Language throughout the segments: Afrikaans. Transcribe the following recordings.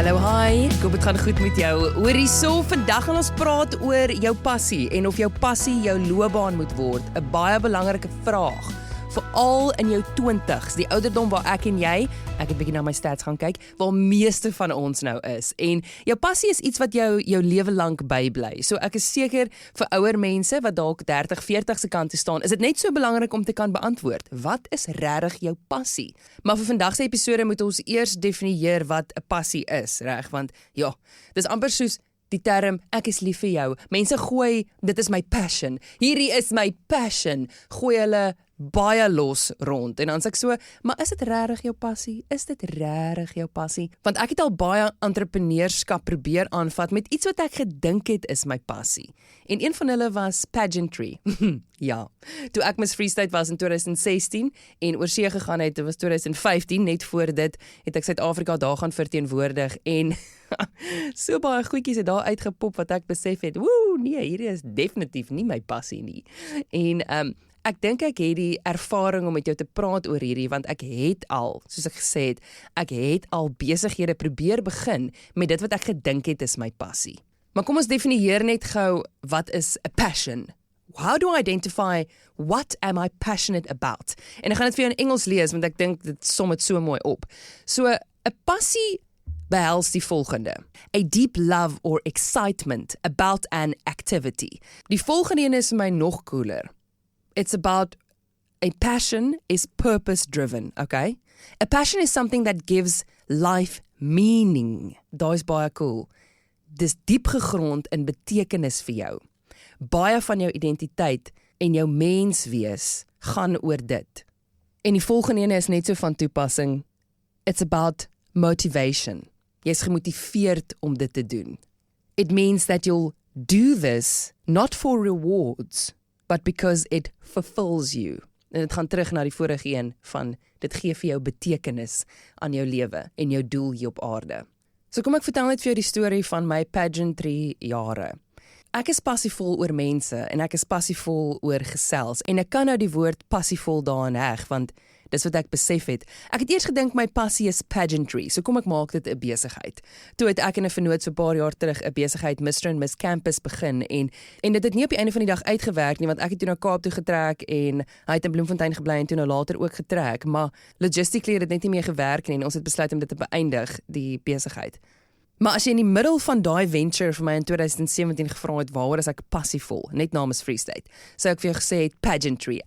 Hallo, hi, ek hoop het gaan goed met jou. Hoorie so, vandag gaan ons praat oor jou passie en of jou passie jou loopbaan moet word. 'n Baie belangrike vraag. Veral in jou 20's, die ouderdom waar ek en jy, ek het bietjie na my stats gaan kyk, waar meeste van ons nou is. En jou passie is iets wat jou lewe lank bybly. So ek is seker vir ouer mense wat dalk 30, 40 se kant te staan, is dit net so belangrik om te kan beantwoord. Wat is regtig jou passie? Maar vir vandag se episode moet ons eers definieer wat 'n passie is, reg? Want ja, dis amper soos die term, ek is lief vir jou. Mense gooi, dit is my passion. Hierdie is my passion. Gooi hulle baie los rond. En dan sê ek so, maar is dit regtig jou passie? Is dit regtig jou passie? Want ek het al baie entrepreneurskap probeer aanvat met iets wat ek gedink het is my passie. En een van hulle was pageantry. Ja, toe ek Miss Free State was in 2016 en oorsee gegaan het, dit was 2015, net voor dit het ek Suid-Afrika daar gaan verteenwoordig en so baie goedjies het daar uitgepop wat ek besef het, woe, nee, hierdie is definitief nie my passie nie. En ek dink ek het die ervaring om met jou te praat oor hierdie, want ek het al, soos ek gesê het, ek het al besighede probeer begin met dit wat ek gedink het is my passie. Maar kom ons definieer net gou, wat is 'n passion? How do I identify what am I passionate about? En ek gaan dit vir jou in Engels lees, want ek dink dit som dit so mooi op. So, 'n passie behels die volgende: a deep love or excitement about an activity. Die volgende een is my nog cooler. It's about a passion is purpose driven, okay? A passion is something that gives life meaning. Daai is baie cool. Dis diep gegrond in betekenis vir jou. Baie van jou identiteit en jou menswees gaan oor dit. En die volgende ene is net so van toepassing. It's about motivation. Jy is gemotiveerd om dit te doen. It means that you'll do this not for rewards, but because it fulfills you. En dit gaan terug na die vorige een van, dit gee vir jou betekenis aan jou lewe en jou doel hier op aarde. So kom ek vertel net vir jou die storie van my pageantry jare. Ek is passievol oor mense en ek is passievol oor gesels. En ek kan nou die woord passievol daarin heg, want dis wat ek besef het. Ek het eers gedink my passie is pageantry, so kom ek maak dit 'n besigheid. Toe het ek en 'n vernoot so 'n paar jaar terug 'n besigheid Mr. and Miss Campus begin en dit het nie op die einde van die dag uitgewerk nie, want ek het toe na Kaap toe getrek en hy het in Bloemfontein gebly en toe nou later ook getrek, maar logistically het dit net nie meer gewerk nie en ons het besluit om dit te beëindig, die besigheid. Maar as jy in die middel van daai venture vir my in 2017 gevra het waaroor is ek passievol, net namens Free State, so ek vir jou gesê het pageantry.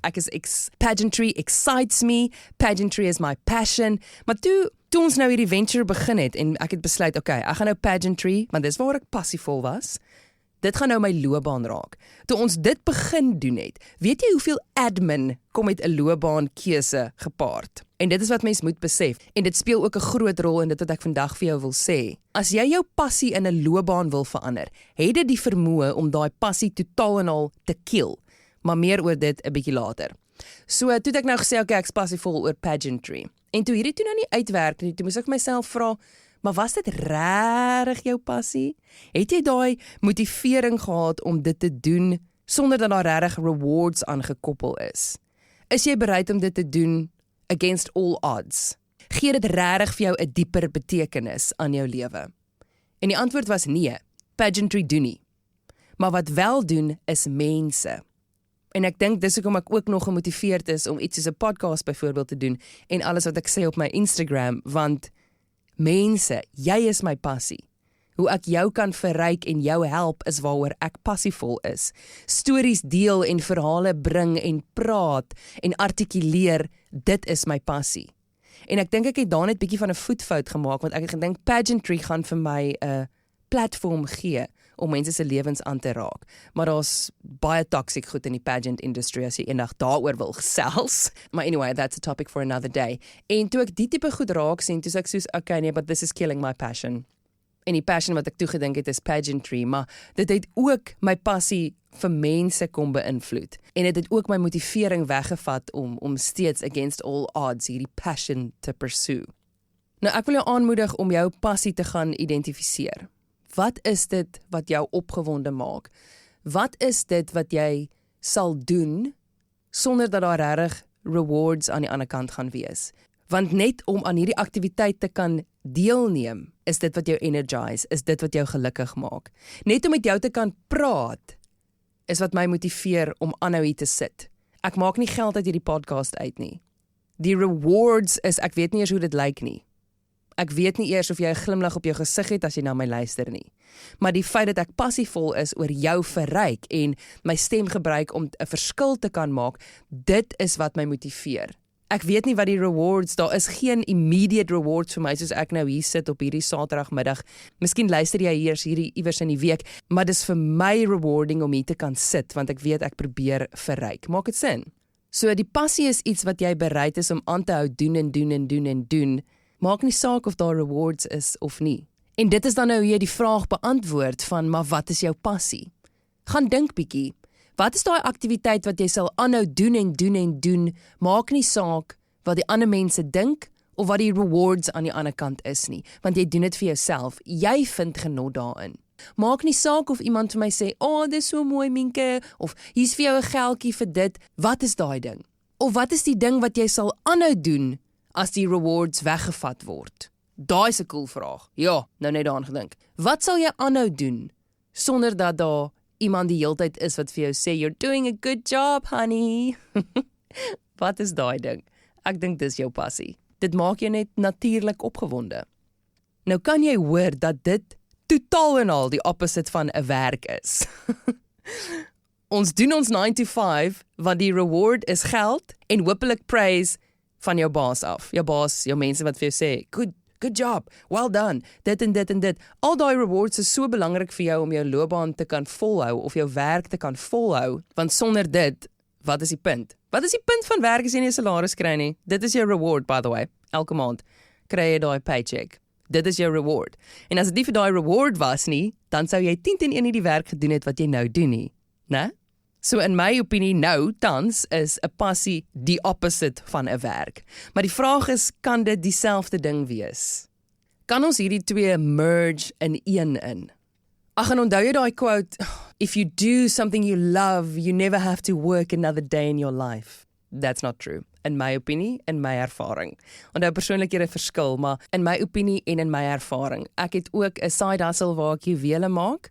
Pageantry excites me, pageantry is my passion, maar toe ons nou hierdie venture begin het en ek het besluit, okay, ek gaan nou pageantry, want dis waar ek passievol was, dit gaan nou my loopbaan raak. Toe ons dit begin doen het, weet jy hoeveel admin kom met 'n loopbaankeuse gepaard? En dit is wat mens moet besef. En dit speel ook 'n groot rol in dit wat ek vandag vir jou wil sê. As jy jou passie in 'n loopbaan wil verander, het dit die vermoë om daai passie totaal en al te kill. Maar meer oor dit 'n bietjie later. So, toe het ek nou gesê, okay, ek's passievol oor pageantry. En toe hierdie toe nou nie uitwerk nie, toe moes ek myself vra, maar was dit regtig jou passie? Het jy daai motivering gehad om dit te doen sonder dat daar regtig rewards aangekoppel is? Is jy bereid om dit te doen against all odds? Gee dit regtig vir jou 'n dieper betekenis aan jou lewe? En die antwoord was nee, pageantry doen nie. Maar wat wel doen is mense. En ek dink dis hoekom ek ook nog gemotiveerd is om iets soos 'n podcast byvoorbeeld te doen en alles wat ek sê op my Instagram, want mense, jy is my passie. Hoe ek jou kan verryk en jou help is waaroor ek passievol is. Stories deel en verhale bring en praat en artikuleer, dit is my passie. En ek dink ek het daar net bietjie van 'n voetfout gemaak, want ek het gedink pageantry gaan vir my 'n platform gee om mense se lewens aan te raak. Maar daar's baie toxic goed in die pageant industry as jy eendag daaroor wil gesels. Maar anyway, that's a topic for another day. En toe ek die tipe goed raak sien, toe sê ek soos, okay, nee, but this is killing my passion. En die passion wat ek toegedink het is pageantry, maar dit het ook my passie vir mense kom beïnvloed. En dit het ook my motivering weggevat om steeds against all odds hierdie passion te pursue. Nou ek wil jou aanmoedig om jou passie te gaan identifiseer. Wat is dit wat jou opgewonde maak? Wat is dit wat jy sal doen sonder dat daar regtig rewards aan die ander kant gaan wees? Want net om aan hierdie aktiwiteit te kan deelneem is dit wat jou energize, is dit wat jou gelukkig maak. Net om met jou te kan praat, is wat my motiveer om aanhou hier te sit. Ek maak nie geld uit hierdie podcast uit nie. Die rewards is, ek weet nie eers hoe dit lyk nie. Ek weet nie eers of jy 'n glimlag op jou gesig het as jy na my luister nie. Maar die feit dat ek passievol is oor jou verryk en my stem gebruik om 'n verskil te kan maak, dit is wat my motiveer. Ek weet nie wat die rewards, daar is geen immediate rewards vir my soos ek nou hier sit op hierdie Saterdagmiddag. Miskien luister jy hierdie iewers in die week, maar dis vir my rewarding om hier te kan sit, want ek weet ek probeer verryk. Maak dit sin? So die passie is iets wat jy bereid is om aan te hou doen en doen en doen en doen. Maak nie saak of daar rewards is of nie. En dit is dan nou hoe jy die vraag beantwoord van, maar wat is jou passie? Gaan dink bietjie. Wat is daai aktiwiteit wat jy sal aanhou doen en doen en doen, maak nie saak wat die ander mense dink, of wat die rewards aan die ander kant is nie, want jy doen dit vir jouself, jy vind genot daarin. Maak nie saak of iemand vir my sê, dis so mooi Minke, of hier's vir jou 'n geldjie vir dit, wat is daai ding? Of wat is die ding wat jy sal aanhou doen, as die rewards weggevat word? Daai is 'n cool vraag. Ja, nou net daaraan gedink. Wat sal jy aanhou doen, sonder dat daar iemand die heeltyd is wat vir jou sê, you're doing a good job, honey. Wat is daai ding? Ek dink dis jou passie. Dit maak jou net natuurlik opgewonde. Nou kan jy hoor dat dit totaal en al die opposite van 'n werk is. Ons doen ons 9 to 5, want die reward is geld en hopelik praise van jou baas af. Jou baas, jou mense wat vir jou sê, good job, well done, dit en dit en dit. Al daai rewards is so belangrik vir jou om jou loopbaan te kan volhou of jou werk te kan volhou, want sonder dit, wat is die punt? Wat is die punt van werk as jy nie 'n salaris kry nie? Dit is jou reward, by the way. Elke maand kry jy daai paycheck. Dit is jou reward. En as dit nie vir daai reward was nie, dan sou jy 10-10 nie die werk gedoen het wat jy nou doen nie, né? So in my opinie nou, tans, is 'n passie die opposite van 'n werk. Maar die vraag is, kan dit dieselfde ding wees? Kan ons hierdie twee merge in een in? Ag, en onthou jy daai quote, if you do something you love, you never have to work another day in your life. That's not true. In my opinie, in my ervaring. Onthou persoonlikhede verskil, maar in my opinie en in my ervaring. Ek het ook 'n side hustle waar ek juwele maak,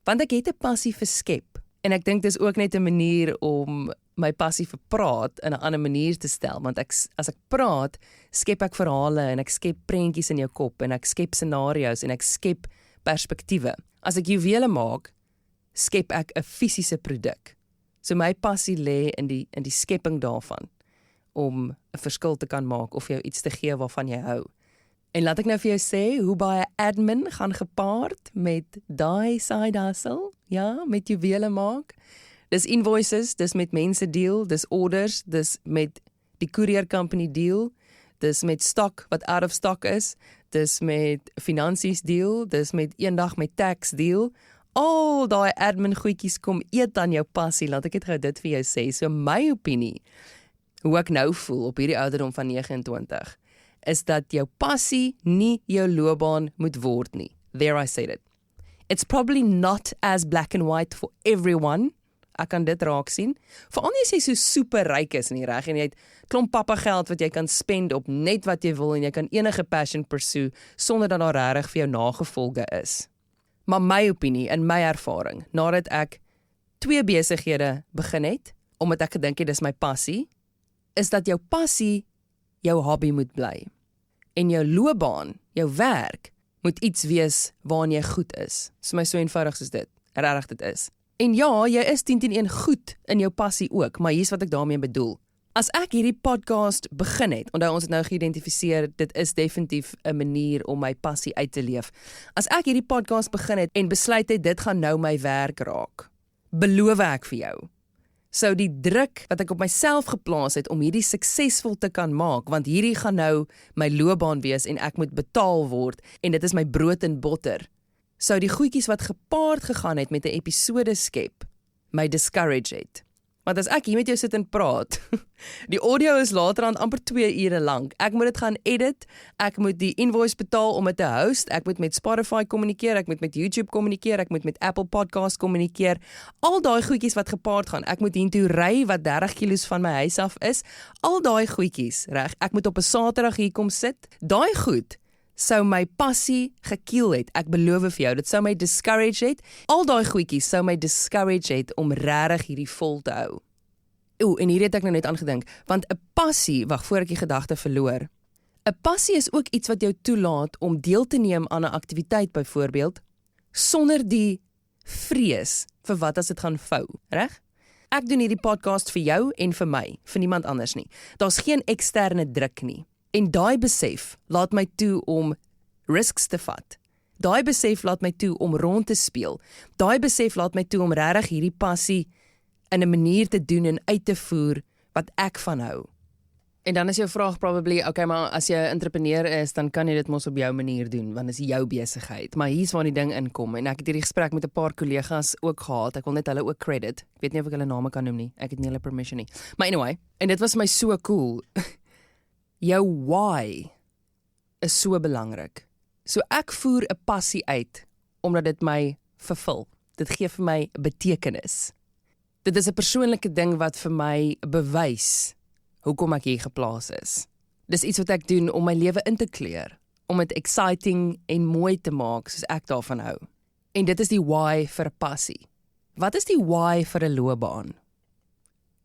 want ek het 'n passie vir skep. En ek dink dis ook net 'n manier om my passie vir praat in 'n ander manier te stel, want as ek praat, skep ek verhale en ek skep prentjies in jou kop en ek skep scenario's en ek skep perspektiewe. As ek juwele maak, skep ek 'n fisiese produk. So my passie lê in die skepping daarvan, om 'n verskil te kan maak of jou iets te gee waarvan jy hou. En laat ek nou vir jou sê, hoe baie admin gaan gepaard met daai side hustle, ja, met juwele maak. Dis invoices, dis met mense deal, dis orders, dis met die courier company deal, dis met stock wat out of stock is, dis met finansies deal, dis met eendag met tax deal. Al daai admin goedjies kom eet aan jou passie, laat ek dit vir jou sê. So my opinie, hoe ek nou voel op hierdie ouderdom van 29, is dat jou passie nie jou loopbaan moet word nie. There I said it. It's probably not as black and white for everyone. Ek kan dit raak sien. Veral as jy so super ryk is nie, reg, en jy het klomp pappa geld wat jy kan spend op net wat jy wil en jy kan enige passion pursue sonder dat daar regtig vir jou nagevolge is. Maar my opinie en my ervaring, nadat ek 2 besighede begin het, omdat ek gedink het dis my passie, is dat jou passie jou hobby moet bly. En jou loopbaan, jou werk, moet iets wees waarin jy goed is. Dis my so eenvoudig soos dit. Regtig dit is. En ja, jy is 10-10 goed in jou passie ook, maar hier's wat ek daarmee bedoel. As ek hierdie podcast begin het, onthou ons het nou geïdentifiseer, dit is definitief 'n manier om my passie uit te leef. As ek hierdie podcast begin het en besluit het, dit gaan nou my werk raak, beloof ek vir jou, sou die druk wat ek op myself geplaas het om hierdie suksesvol te kan maak, want hierdie gaan nou my loopbaan wees en ek moet betaal word en dit is my brood en botter, sou die goedjies wat gepaard gegaan het met 'n episode skep, my discourage het. Want as ek hier met jou sit en praat, die audio is laterand amper 2 ure lank. Ek moet dit gaan edit, ek moet die invoice betaal om dit te host, ek moet met Spotify kommunikeer, ek moet met YouTube kommunikeer, ek moet met Apple Podcast kommunikeer. Al daai goedjies wat gepaard gaan, ek moet hiertoe ry wat 30 kilos van my huis af is. Al daai goedjies, reg? Ek moet op 'n Saterdag hier kom sit. Daai goed sou my passie gekiel het. Ek beloof vir jou, dit sou my discourage het. Al daai goedjies sou my discourage het om regtig hierdie vol te hou. En hier het ek nou net aangedink, want 'n passie, wag voor ek die gedagte verloor. 'n Passie is ook iets wat jou toelaat om deel te neem aan 'n aktiwiteit byvoorbeeld, sonder die vrees vir wat as dit gaan vou, reg? Ek doen hierdie podcast vir jou en vir my, vir niemand anders nie. Daar's geen eksterne druk nie. En daai besef laat my toe om risks te vat. Daai besef laat my toe om rond te speel. Daai besef laat my toe om regtig hierdie passie in 'n manier te doen en uit te voer wat ek van hou. En dan is jou vraag probably, okay, maar as jy 'n entrepreneur is, dan kan jy dit mos op jou manier doen, want dit is jou besigheid. Maar hier's waar die ding inkom en ek het hierdie gesprek met 'n paar kollegas ook gehad. Ek wil net hulle ook credit. Ek weet nie of ek hulle name kan noem nie. Ek het nie hulle permission nie. Maar anyway, en dit was my so cool. Jou why is so belangrik. So ek voer 'n passie uit omdat dit my vervul. Dit gee vir my betekenis. Dit is 'n persoonlike ding wat vir my bewys hoekom ek hier geplaas is. Dis iets wat ek doen om my lewe in te kleur, om dit exciting en mooi te maak soos ek daarvan hou. En dit is die why vir 'n passie. Wat is die why vir 'n loopbaan?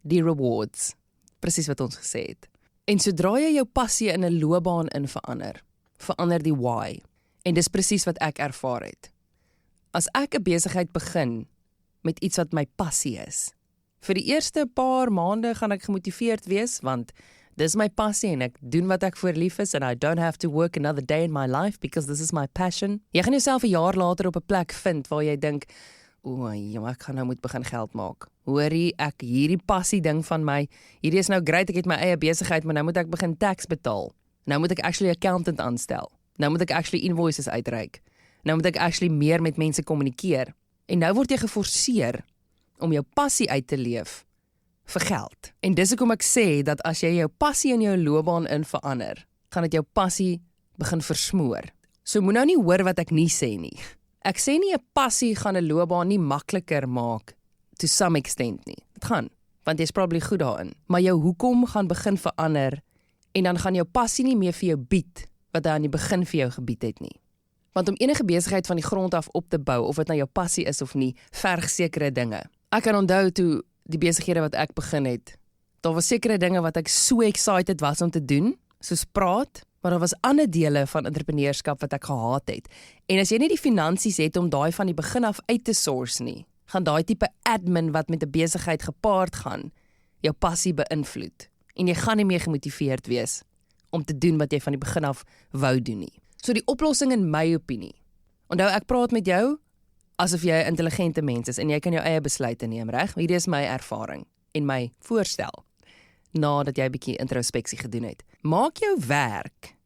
Die rewards. Presies wat ons gesê het. En sodra jy jou passie in 'n loopbaan in verander die why. En dis presies wat ek ervaar het. As ek 'n besigheid begin met iets wat my passie is, vir die eerste paar maande gaan ek gemotiveerd wees, want dis my passie en ek doen wat ek voor lief is and I don't have to work another day in my life because this is my passion. Jy gaan jouself 'n jaar later op 'n plek vind waar jy dink, ek gaan nou moet begin geld maak. Hoorie, ek hierdie passie ding van my, hierdie is nou great, ek het my eie besigheid, maar nou moet ek begin tax betaal. Nou moet ek actually 'n accountant aanstel. Nou moet ek actually invoices uitreik. Nou moet ek actually meer met mense kommunikeer. En nou word jy geforseer om jou passie uit te leef vir geld. En dis hoekom ek sê dat as jy jou passie in jou loopbaan in verander, gaan dit jou passie begin versmoor. So moet nou nie hoor wat ek nie sê nie. Ek sê nie 'n passie gaan 'n loopbaan nie makliker maak to some extent nie. Dit gaan, want jy's probably goed daarin. Maar jou hoekom gaan begin verander en dan gaan jou passie nie meer vir jou bied wat hy aan die begin vir jou gebied het nie. Want om enige besigheid van die grond af op te bou, of dit nou jou passie is of nie, verg sekere dinge. Ek kan onthou toe die besighede wat ek begin het, daar was sekere dinge wat ek so excited was om te doen, soos praat, maar daar was ander dele van entrepreneurskap wat ek gehaat het. En as jy nie die finansies het om daai van die begin af uit te source nie, gaan daai tipe admin wat met 'n besigheid gepaard gaan, jou passie beïnvloed. En jy gaan nie meer gemotiveerd wees om te doen wat jy van die begin af wou doen nie. So die oplossing in my opinie, onthou ek praat met jou asof jy 'n intelligente mens is en jy kan jou eie besluite neem, reg? Hierdie is my ervaring en my voorstel, nadat jy 'n bietjie introspeksie gedoen het. Maak jou werk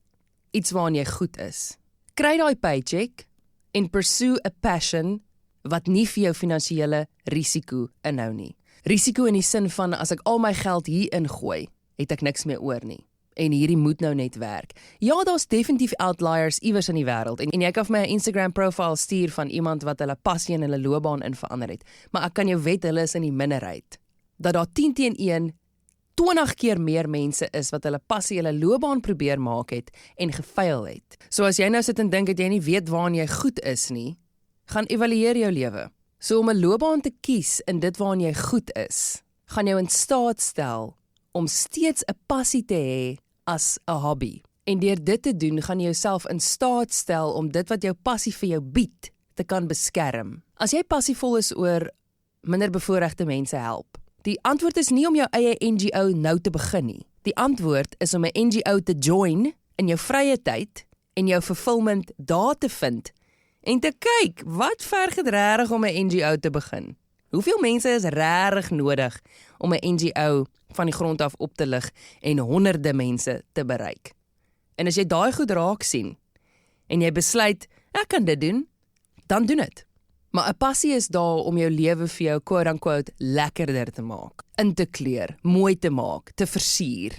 iets waaraan jy goed is. Kry daai paycheck en pursue 'n passion wat nie vir jou finansiële risiko inhou nie. Risiko in die sin van, as ek al my geld hier ingooi, het ek niks meer oor nie. En hierdie moet nou net werk. Ja, daar's definitief outliers iewers in die wêreld. En jy kan vir my 'n Instagram profile stuur van iemand wat hulle passie in hulle loopbaan in verander het. Maar ek kan jou wet, hulle is in die minderheid. Dat daar 10 teen 1, 20 keer meer mense is wat hulle passie hulle loopbaan probeer maak het en gefaal het. So as jy nou sit en dink dat jy nie weet waaraan jy goed is nie, gaan evalueer jou lewe. So om 'n loopbaan te kies in dit waaraan jy goed is, gaan jou in staat stel om steeds 'n passie te hê as 'n hobby. En deur dit te doen, gaan jy jouself in staat stel om dit wat jou passie vir jou bied, te kan beskerm. As jy passievol is oor minderbevoorregte mense help, die antwoord is nie om jou eie NGO nou te begin nie. Die antwoord is om 'n NGO te join in jou vrye tyd en jou fulfillment daar te vind en te kyk, wat verg dit regtig om 'n NGO te begin? Hoeveel mense is regtig nodig om 'n NGO van die grond af op te lig en honderde mense te bereik? En as jy daai goed raak sien en jy besluit, ek kan dit doen, dan doen dit. Maar 'n passie is daar om jou lewe vir jou quote-unquote lekkerder te maak, in te kleur, mooi te maak, te versier.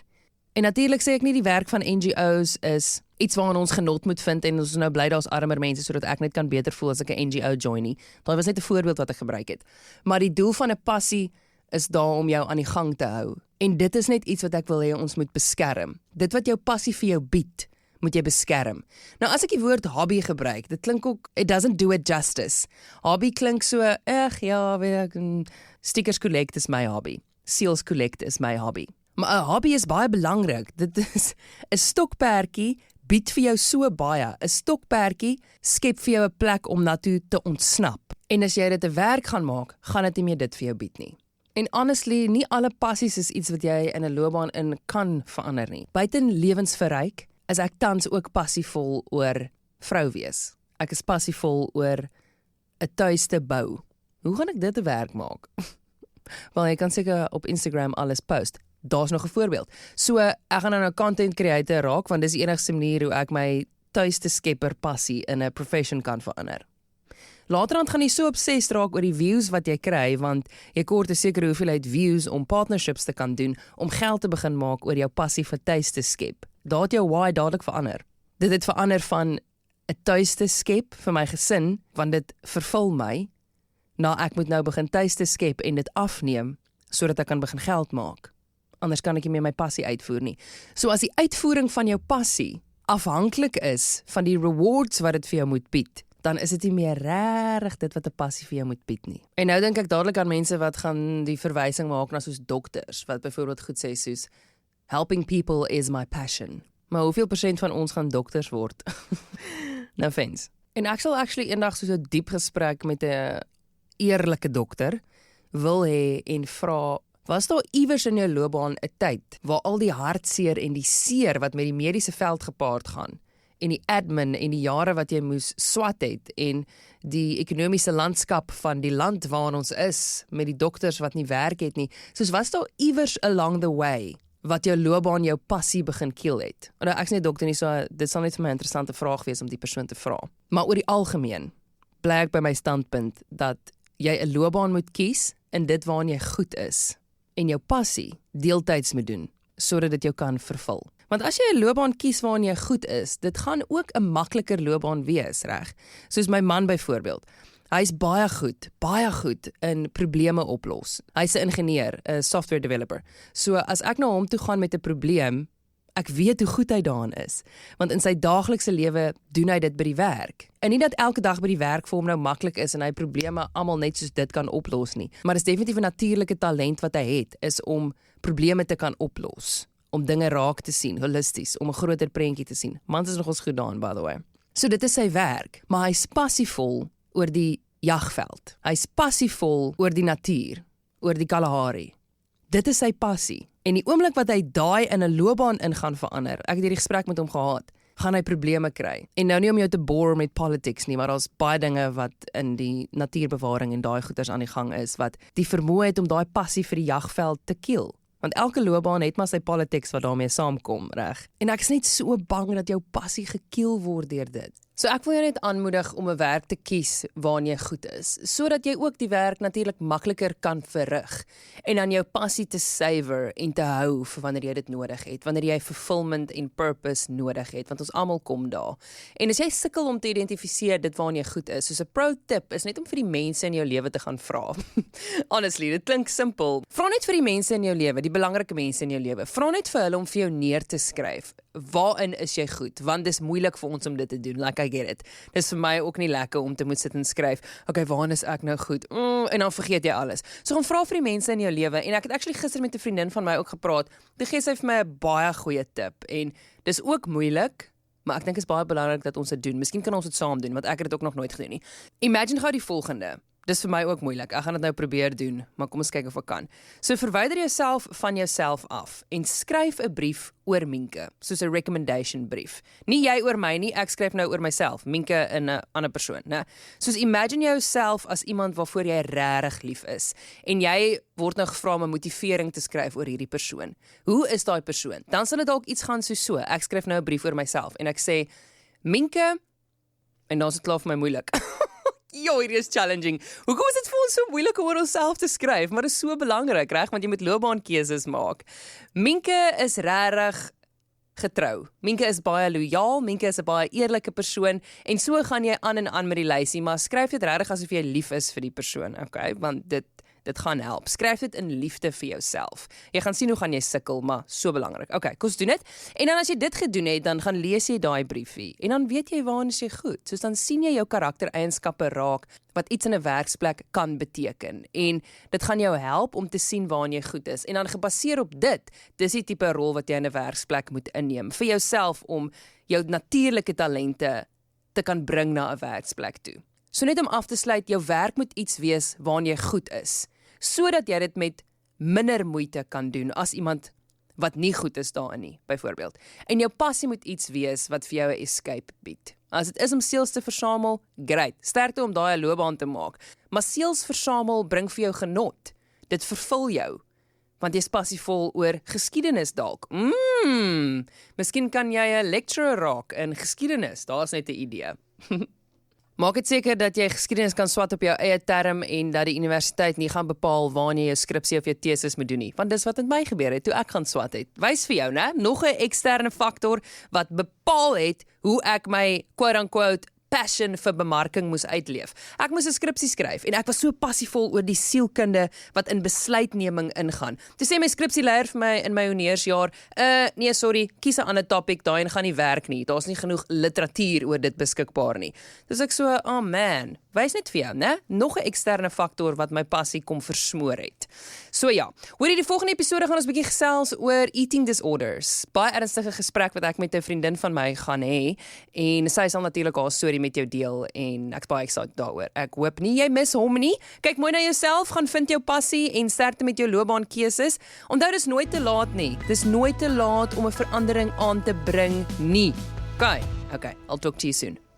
En natuurlik sê ek nie die werk van NGO's is iets waaraan ons genot moet vind en ons is nou bly daar's armer mense sodat ek net kan beter voel as ek 'n NGO join nie. Daai was net 'n voorbeeld wat ek gebruik het. Maar die doel van 'n passie is daar om jou aan die gang te hou. En dit is net iets wat ek wil hê ons moet beskerm. Dit wat jou passie vir jou bied, moet jy beskerm. Nou as ek die woord hobby gebruik, dit klink ook, it doesn't do it justice. Hobby klink so, ja, weet ek, stickers collect is my hobby. Seals collect is my hobby. Maar 'n hobby is baie belangrik. Dit is 'n stokperdjie bied vir jou so baie. 'n Stokperdjie skep vir jou 'n plek om na toe te ontsnap. En as jy dit 'n werk gaan maak, gaan dit nie meer dit vir jou bied nie. En honestly, nie alle passies is iets wat jy in 'n loopbaan in kan verander nie. Buiten lewensverryk is ek tans ook passievol oor vrou wees. Ek is passievol oor 'n tuis te bou. Hoe gaan ek dit te werk maak? Wel, jy kan seker op Instagram alles post. Daar's nog 'n voorbeeld. So, ek gaan nou 'n content creator raak, want dis die enigste manier hoe ek my tuiste skepper passie in 'n profession kan verander. Laterand gaan jy so obsessed raak oor die views wat jy kry, want jy kort 'n sekere hoeveelheid views om partnerships te kan doen, om geld te begin maak oor jou passie vir tuiste skep. Daar het jou why dadelik verander. Dit het verander van 'n tuiste skep vir my gesin, want dit vervul my, na ek moet nou begin tuiste skep en dit afneem, sodat ek kan begin geld maak. Anders kan ek nie meer my passie uitvoer nie. So as die uitvoering van jou passie afhanklik is van die rewards wat dit vir jou moet bied, dan is dit nie meer regtig dit wat 'n passie vir jou moet bied nie. En nou dink ek dadelik aan mense wat gaan die verwysing maak na soos dokters, wat byvoorbeeld goed sê soos helping people is my passion. Maar hoeveel % van ons gaan dokters word? No offense. En ek sal actually eendag soos 'n diep gesprek met 'n eerlike dokter wil hê en vra, was daar iewers in jou loopbaan 'n tyd waar al die hartseer en die seer wat met die mediese veld gepaard gaan en die admin en die jare wat jy moes swat het en die ekonomiese landskap van die land waarin ons is met die dokters wat nie werk het nie, soos was daar iewers along the way wat jou loopbaan jou passie begin kill het? Nou, ek is nie 'n dokter nie, so dit sal net vir my 'n interessante vraag wees om die persoon te vra. Maar oor die algemeen bly ek by my standpunt dat jy 'n loopbaan moet kies in dit waarin jy goed is en jou passie deeltyds moet doen, sodat dit jou kan vervul. Want as jy 'n loopbaan kies waarin jy goed is, dit gaan ook 'n makliker loopbaan wees, reg? Soos my man byvoorbeeld. Hy's baie goed in probleme oplos. Hy's 'n ingenieur, 'n software developer. So as ek na hom toe gaan met 'n probleem, ek weet hoe goed hy daarin is, want in sy daaglikse lewe doen hy dit by die werk. En nie dat elke dag by die werk vir hom nou maklik is en hy probleme almal net soos dit kan oplos nie, maar dis definitief 'n natuurlike talent wat hy het, is om probleme te kan oplos, om dinge raak te sien, holisties, om 'n groter prentjie te sien. Mans is nogals goed daarin, by the way. So dit is sy werk, maar hy's passievol oor die jagveld. Hy's passievol oor die natuur, oor die Kalahari. Dit is sy passie. En die oomblik wat hy daai in 'n loopbaan in gaan verander, ek het hierdie gesprek met hom gehad, gaan hy probleme kry. En nou nie om jou te bore met politics nie, maar daar's baie dinge wat in die natuurbewaring en daai goeters aan die gang is, wat die vermoë het om daai passie vir die jagveld te kill. Want elke loopbaan het maar sy politics wat daarmee saamkom, reg? En ek is net so bang dat jou passie gekill word deur dit. So ek wil jou net aanmoedig om 'n werk te kies waarin jy goed is, sodat jy ook die werk natuurlik makliker kan verrig en dan jou passie te savor en te hou vir wanneer jy dit nodig het, wanneer jy fulfillment en purpose nodig het, want ons almal kom daar. En as jy sukkel om te identifiseer dit waarin jy goed is, soos 'n pro tip is net om vir die mense in jou lewe te gaan vra. Honestly, dit klink simpel. Vra net vir die mense in jou lewe, die belangrike mense in jou lewe. Vra net vir hulle om vir jou neer te skryf. Waarin is jy goed? Want dis moeilik vir ons om dit te doen. Like I get it. Dis vir my ook nie lekker om te moet sit en skryf. Okay, waarin is ek nou goed? En dan vergeet jy alles. So gaan vra vir die mense in jou lewe. En ek het actually gister met 'n vriendin van my ook gepraat. Toe gee sy vir my 'n baie goeie tip. En dis ook moeilik, maar ek dink is baie belangrik dat ons dit doen. Miskien kan ons dit saam doen, want ek het dit ook nog nooit gedoen nie. Imagine gou die volgende. Dis vir my ook moeilik. Ek gaan dit nou probeer doen, maar kom ons kyk of ek kan. So verwyder jouself van jouself af en skryf 'n brief oor Minke, soos 'n recommendation brief. Nie jy oor my nie, ek skryf nou oor myself, Minke in 'n ander persoon, né? Soos imagine jouself as iemand waarvoor jy regtig lief is en jy word nou gevra om 'n motivering te skryf oor hierdie persoon. Hoe is daai persoon? Dan sal dit dalk iets gaan soos so. Ek skryf nou 'n brief oor myself en ek sê Minke, en dan is dit klaar vir my moeilik. Jo, hierdie is challenging. Hoekom is dit vir ons so moeilik om oor onsself te skryf? Maar dit is so belangrik, reg? Want jy moet loopbaankeuses maak. Minke is regtig getrou. Minke is baie lojaal, Minke is 'n baie eerlike persoon en so gaan jy aan en aan met die lysie, maar skryf dit regtig asof jy lief is vir die persoon, okay? Want dit gaan help. Skryf dit in liefde vir jouself. Jy gaan sien hoe gaan jy sukkel, maar so belangrik. Okay, kom ons doen dit. En dan as jy dit gedoen het, dan gaan lees jy daai briefie. En dan weet jy waarin is jy goed. Soos dan sien jy jou karaktereienskappe raak, wat iets in 'n werksplek kan beteken. En dit gaan jou help om te sien waarin jy goed is. En dan gebaseer op dit, dis die tipe rol wat jy in 'n werksplek moet inneem. Vir jouself om jou natuurlike talente te kan bring na 'n werksplek toe. So net om af te sluit, jou werk moet iets wees waarin jy goed is, sodat jy dit met minder moeite kan doen as iemand wat nie goed is daarin nie, byvoorbeeld. En jou passie moet iets wees wat vir jou 'n escape bied. As dit is om seels te versamel, great, sterkte om daai 'n loopbaan te maak. Maar seels versamel bring vir jou genot. Dit vervul jou, want jy's passievol oor geskiedenis dalk. Miskien kan jy 'n lecturer raak in geskiedenis, daar's net 'n idee. Maak dit seker dat jy geskiedenis kan swat op jou eie term en dat die universiteit nie gaan bepaal waar jy jou skripsie of jou tesis moet doen nie, want dis wat met my gebeur het toe ek gaan swat het. Wys vir jou, né? Nog 'n eksterne faktor wat bepaal het hoe ek my quote-unquote passion vir bemarking moes uitleef. Ek moes 'n skripsie skryf en ek was so passievol oor die sielkunde wat in besluitneming ingaan. Toe sê my skripsieleier vir my in my honeursjaar, nee sorry, kies 'n ander topic, daai gaan nie werk nie. Daar's nie genoeg literatuur oor dit beskikbaar nie. Dis ek so, oh man, wys net vir jou, né? Nog 'n eksterne faktor wat my passie kom versmoor het. So ja, hoor jy die volgende episode gaan ons bietjie gesels oor eating disorders. Baie ernstige gesprek wat ek met 'n vriendin van my gaan hê en sy sal natuurlik haar storie met jou deel en ek's baie excited daaroor. Ek hoop nie jy mis hom nie. Kyk mooi na jouself, gaan vind jou passie en sterkte met jou loopbaankeuses. Onthou dis nooit te laat nie. Dis nooit te laat om 'n verandering aan te bring nie. Okay, I'll talk to you soon.